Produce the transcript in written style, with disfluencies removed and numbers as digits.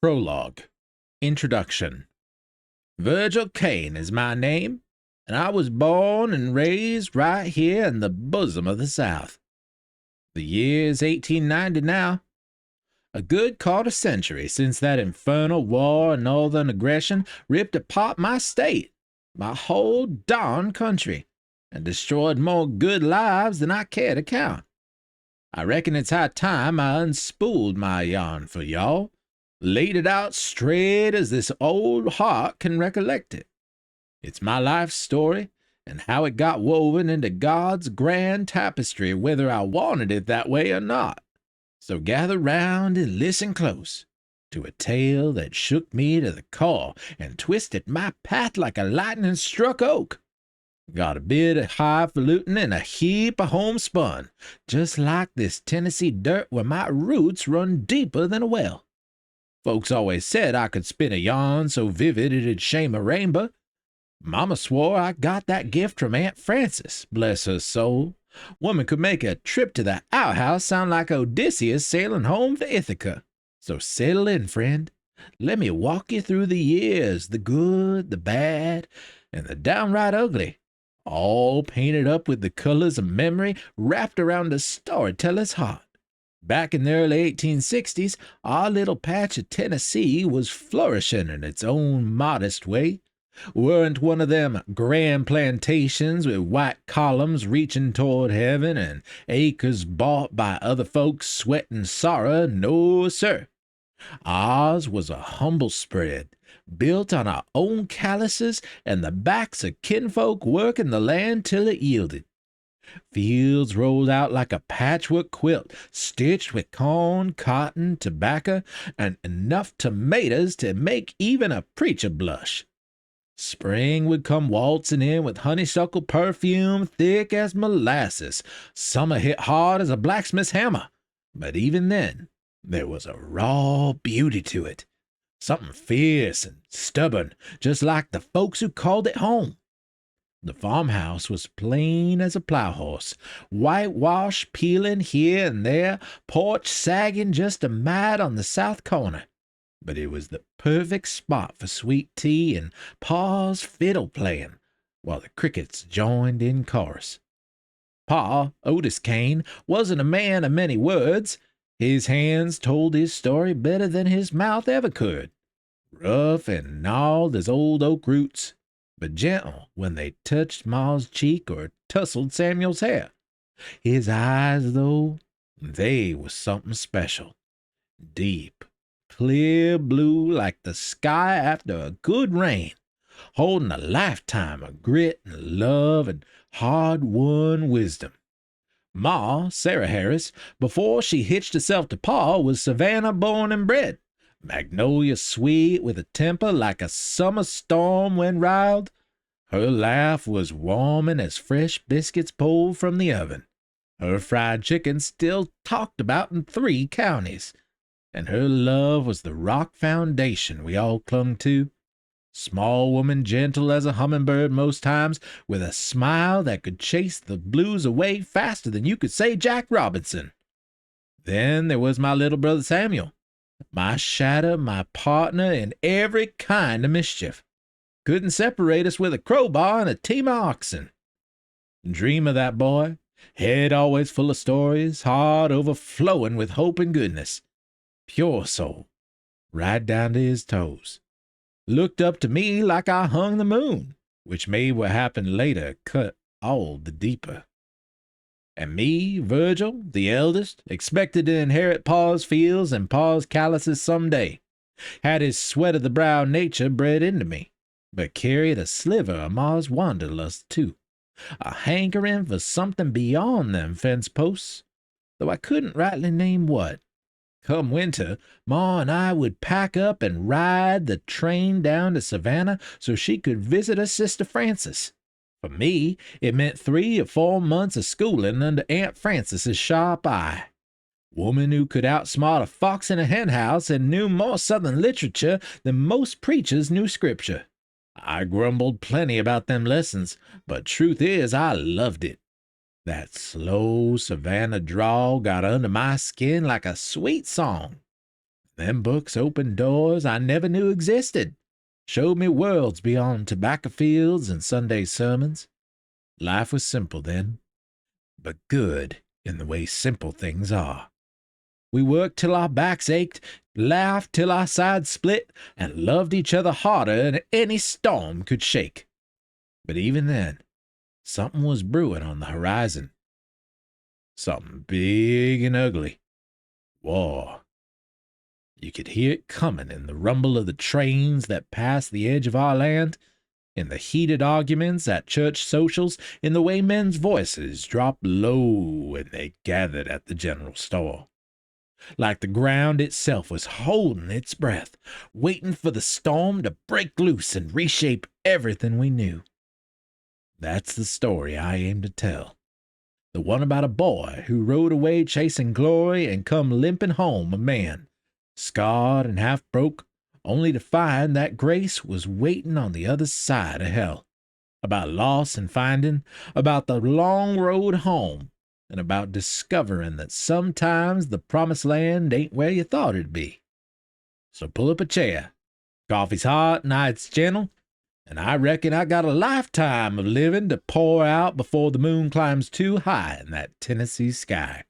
Prologue. Introduction. Virgil Kane is my name, and I was born and raised right here in the bosom of the South. The year's 1890 now. A good quarter century since that infernal war and northern aggression ripped apart my state, my whole darn country, and destroyed more good lives than I care to count. I reckon it's high time I unspooled my yarn for y'all, laid it out straight as this old heart can recollect it. It's my life story, and how it got woven into God's grand tapestry, whether I wanted it that way or not. So gather round and listen close to a tale that shook me to the core and twisted my path like a lightning-struck oak. Got a bit of highfalutin and a heap of homespun, just like this Tennessee dirt where my roots run deeper than a well. Folks always said I could spin a yarn so vivid it'd shame a rainbow. Mama swore I got that gift from Aunt Frances, bless her soul. Woman could make a trip to the outhouse sound like Odysseus sailing home for Ithaca. So settle in, friend. Let me walk you through the years, the good, the bad, and the downright ugly, all painted up with the colors of memory wrapped around a storyteller's heart. Back in the early 1860s, our little patch of Tennessee was flourishing in its own modest way. Weren't one of them grand plantations with white columns reaching toward heaven and acres bought by other folks' sweat and sorrow. No, sir. Ours was a humble spread, built on our own calluses and the backs of kinfolk working the land till it yielded. Fields rolled out like a patchwork quilt, stitched with corn, cotton, tobacco, and enough tomatoes to make even a preacher blush. Spring would come waltzing in with honeysuckle perfume thick as molasses. Summer hit hard as a blacksmith's hammer. But even then, there was a raw beauty to it, something fierce and stubborn, just like the folks who called it home. The farmhouse was plain as a plow horse, whitewash peeling here and there, porch sagging just a mite on the south corner. But it was the perfect spot for sweet tea and Pa's fiddle playing, while the crickets joined in chorus. Pa, Otis Kane, wasn't a man of many words. His hands told his story better than his mouth ever could. Rough and gnarled as old oak roots, but gentle when they touched Ma's cheek or tousled Samuel's hair. His eyes, though, they was something special. Deep, clear blue like the sky after a good rain, holding a lifetime of grit and love and hard-won wisdom. Ma, Sarah Harris, before she hitched herself to Pa, was Savannah born and bred, magnolia sweet with a temper like a summer storm when riled. Her laugh was warming as fresh biscuits pulled from the oven. Her fried chicken still talked about in 3 counties. And her love was the rock foundation we all clung to. Small woman, gentle as a hummingbird most times, with a smile that could chase the blues away faster than you could say Jack Robinson. Then there was my little brother Samuel, my shadow, my partner in every kind of mischief. Couldn't separate us with a crowbar and a team of oxen. Dream of that boy, head always full of stories, heart overflowing with hope and goodness. Pure soul, right down to his toes. Looked up to me like I hung the moon, which made what happened later cut all the deeper. And me, Virgil, the eldest, expected to inherit Pa's fields and Pa's calluses some day. Had his sweat of the brow nature bred into me, but carried a sliver of Ma's wanderlust too, a hankering for something beyond them fence posts, though I couldn't rightly name what. Come winter, Ma and I would pack up and ride the train down to Savannah so she could visit her sister Frances. For me, it meant 3 or 4 months of schooling under Aunt Frances's sharp eye. Woman who could outsmart a fox in a henhouse and knew more Southern literature than most preachers knew Scripture. I grumbled plenty about them lessons, but truth is I loved it. That slow Savannah drawl got under my skin like a sweet song. Them books opened doors I never knew existed, showed me worlds beyond tobacco fields and Sunday sermons. Life was simple then, but good in the way simple things are. We worked till our backs ached, laughed till our sides split, and loved each other harder than any storm could shake. But even then, something was brewing on the horizon. Something big and ugly. War. You could hear it coming in the rumble of the trains that passed the edge of our land, in the heated arguments at church socials, in the way men's voices dropped low when they gathered at the general store. Like the ground itself was holding its breath, waiting for the storm to break loose and reshape everything we knew. That's the story I aim to tell. The one about a boy who rode away chasing glory and come limping home a man, scarred and half broke, only to find that grace was waiting on the other side of hell. About loss and finding, about the long road home, and about discovering that sometimes the promised land ain't where you thought it'd be. So pull up a chair. Coffee's hot, night's gentle, and I reckon I got a lifetime of living to pour out before the moon climbs too high in that Tennessee sky.